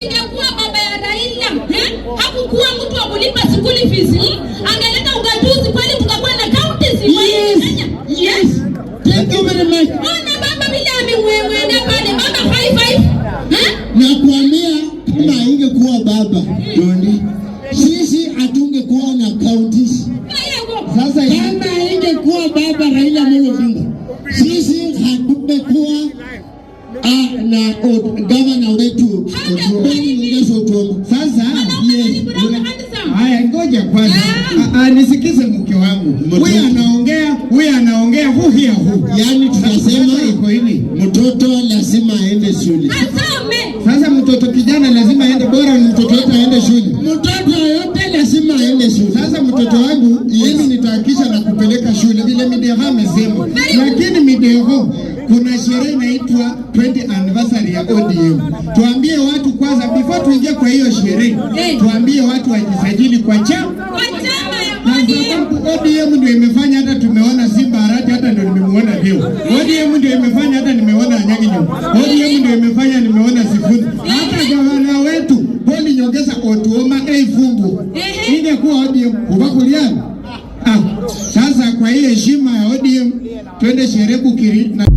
Ingekuwa baba ya Raila, hakukuwa mtu wa kulipa school fees, angeleta ugatuzi kweli tukakuwa na counties. Yes. Thank you very much. Ona baba bila amemwenda pale baba 55. Na kuambia kama ingekuwa baba Doni, sisi hatungekuwa na counties. Sasa kama ingekuwa baba Raila Amolo Odinga, sisi hatungekuwa na gavana wetu sasa. Haya, ngoja kwanza nisikize mke wangu. Huyu anaongea huhia hu. Yaani tunasema iko hivi, mtoto lazima aende shule. Sasa mtoto kijana lazima aende, bora mtoto yote aende shule. Mtoto yote lazima aende shule. Sasa mtoto wangu mimi nitahakisha na kupeleka shule vile Mideva amesema. Lakini Mideva kuna sherehe inaitwa 20th anniversary ya ODM. Tuambie watu kwanza before tuingie kwa hiyo sherehe. Tuambie watu wajisajili kwa chama ya ODM. Ndio imefanya hata tumeona Simba Arati, hata ndio nimemuona leo. ODM ndio imefanya hata nimeona Anyagi Nyong'o. ODM ndio imefanya nimeona Sifuni. Hata gavana wetu Paul Nyongesa Otuoma Fumbu ingekuwa ODM ubakuliana. Sasa kwa hiyo heshima ya ODM twende sherehe Bukiri na